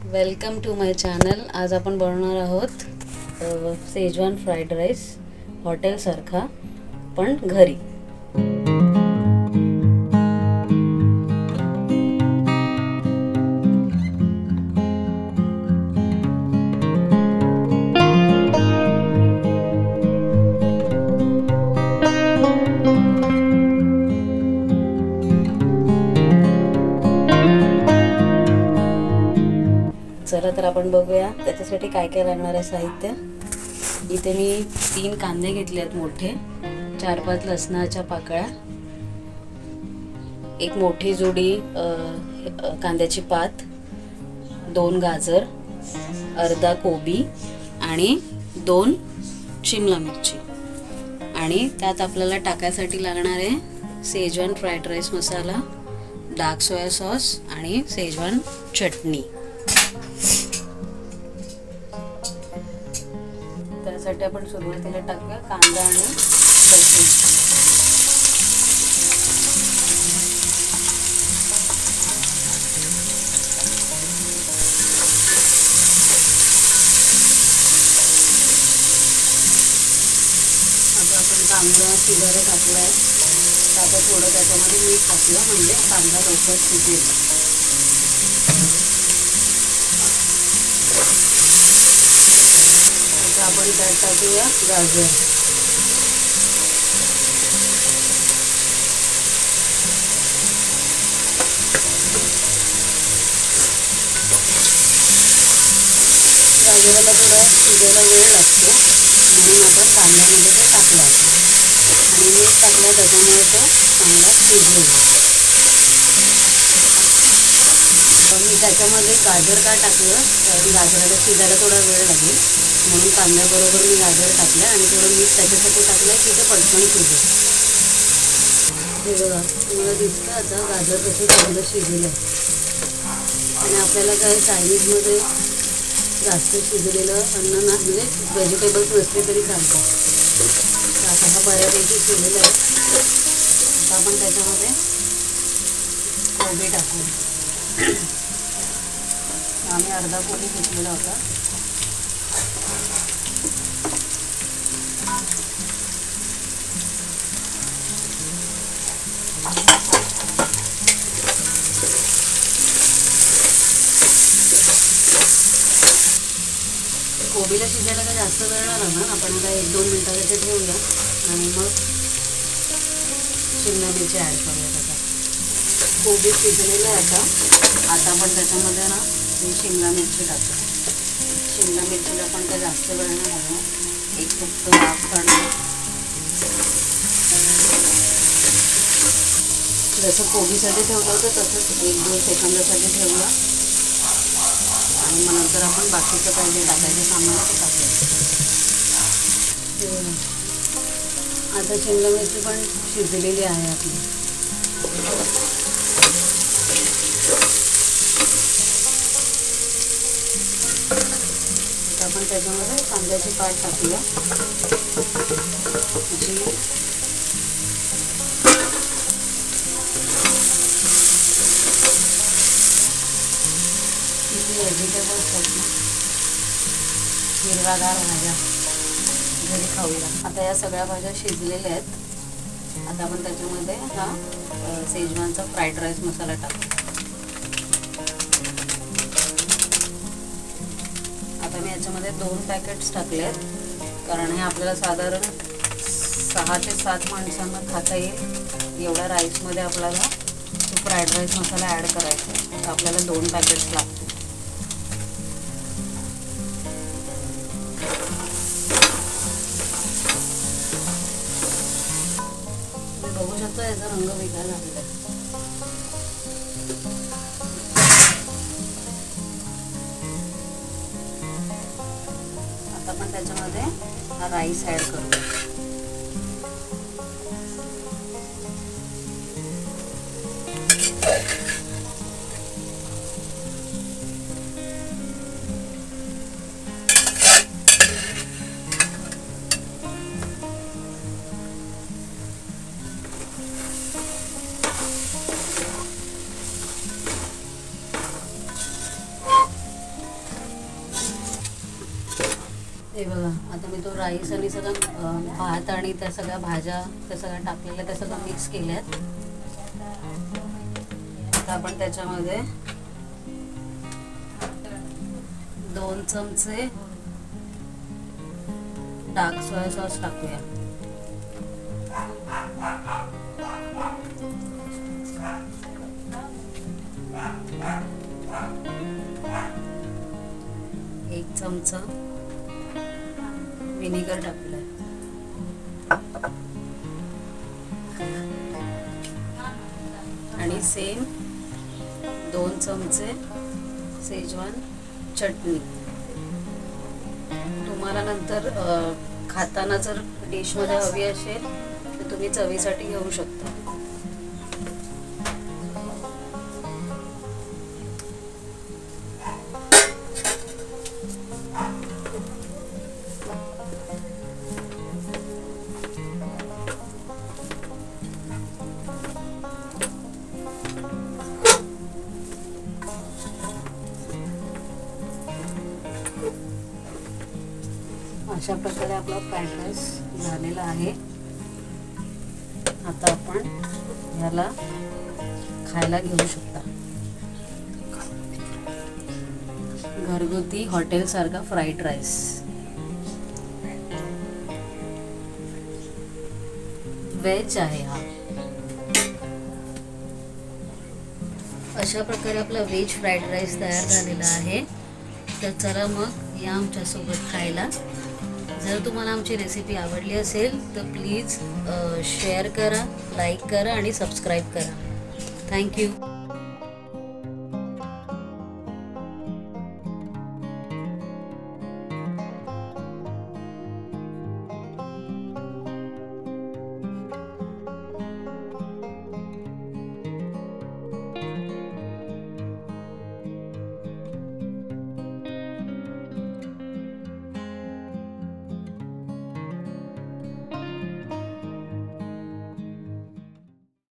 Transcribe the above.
Welcome to my channel. आज आपण बनवणार आहोत शेजवान फ्राईड राईस, हॉटेल सारखा पण घरी। चला तर आपण बघूया त्याच्यासाठी काय काय लागणार आहे साहित्य। इथे मी 3 कांदे घेतले आहेत मोठे, 4-5 लसणाच्या पाकळ्या, एक मोठी जुडी कांद्याची पात, 2 गाजर, अर्धा कोबी आणि 2 शिमला मिरची। आणि त्यात आपल्याला टाकायसाठी लागणार आहे शेजवान फ्राईड राईस मसाला, डार्क सोया सॉस आणि शेजवान चटणी। त्यासाठी आपण सुरुवातीला टाकूया कांदा आणि लसूण। आता आपण कांदा शिजायला टाकलाय, आता थोडं त्याच्यामध्ये मीठ टाकूया म्हणजे कांदा लवकर शिजेल। आपण त्यात टाकूया गाजर, गाजराला थोडा शिजायला वेळ लागतो म्हणून आपण कांद्यामध्ये ते टाकलं आणि मीठ टाकलं, त्याच्यामुळे तो चांगला शिजेल। मी त्याच्यामध्ये गाजर का टाकलं कारण गाजराला शिजायला थोडा वेळ लागेल म्हणून कांद्याबरोबर मी गाजर टाकलं आणि थोडं मीठ त्याच्यासाठी टाकलं की ते पटकन शिजेल। हे बघा, तुम्हाला दिसतं आता गाजर कसं चांगलं शिजलेलं आहे। आणि आपल्याला काय चायनीजमध्ये जास्त शिजलेलं अन्न ना म्हणजे व्हेजिटेबल्स नसले तरी चालतात। आता हा बऱ्यापैकी शिजलेला आहे। आता आपण त्याच्यामध्ये कोबी टाकू। आम्ही अर्धा कोबी घेतलेला होता। कोबीला शिजायला काय जास्त वेळ लागणार ना, आपण आता 1-2 मिनिटासाठी ठेवूया आणि मग शिमला मिरची ॲड करूया त्याच्यात। कोबी शिजलेलं आहे आता आपण त्याच्यामध्ये ना शिमला मिरची टाकू। शिमला मिरचीला पण काय जास्त वेळ नाही लागणार, एक फक्त वाफ काढून जसं कोबीसाठी ठेवलं होतं तसंच 1-2 सेकंदासाठी ठेवूया आणि मग नंतर आपण बाकीचं काही जे टाकायचं सामान ते टाकायचं। आता शिमला मिरची पण शिजलेली आहे आपली। आता आपण त्याच्यामध्ये कांद्याची पात टाकूया जी व्हेजिटेबल्स आहेत ना, हिरवागार भाज्या घरी खाऊया। आता या सगळ्या भाज्या शिजलेल्या आहेत। आता आपण त्याच्यामध्ये हा शेजवानचा फ्राईड राईस मसाला टाकू। आता मी याच्यामध्ये 2 पॅकेट्स टाकले आहेत कारण हे आपल्याला साधारण 6 ते 7 माणसांना खाता येईल एवढ्या राईसमध्ये आपल्याला फ्राईड राईस मसाला ॲड करायचा आहे। तर आपल्याला 2 पॅकेट्स लागतील। बघू शकतो याचा रंग वेगळा लागला आहे। आता आपण त्याच्यामध्ये हा राईस ॲड करूया। हे बघा, आता मी तो राईस आणि सगळं भात आणि त्या सगळ्या भाज्या त्या सगळ्या टाकलेल्या त्या सगळं मिक्स केल्यात. आता आपण त्याच्यामध्ये 2 चमचे डार्क सोया सॉस टाकूया. एक चमचा विनेगर टाकलाय. आणि सेम 2 चमचे शेजवान चटणी. तुम्हाला नंतर खाताना जर डिशमध्ये हवी असेल तर तुम्ही चवीसाठी घेऊ शकता. अशा प्रकारे आपला फ्राईड राईस झालेला आहे. आता आपण ह्याला खायला घेऊ शकता. घरगुती हॉटेल सारखा फ्राईड राईस. व्हेज आहे हा. अशा प्रकारे आपला व्हेज फ्राईड राईस तयार झालेला आहे. तर चला मग या आमच्यासोबत खायला. जर तुम्हाला आमची रेसिपी आवडली असेल तर प्लीज शेअर करा, लाईक करा आणि सबस्क्राईब करा. थँक्यू.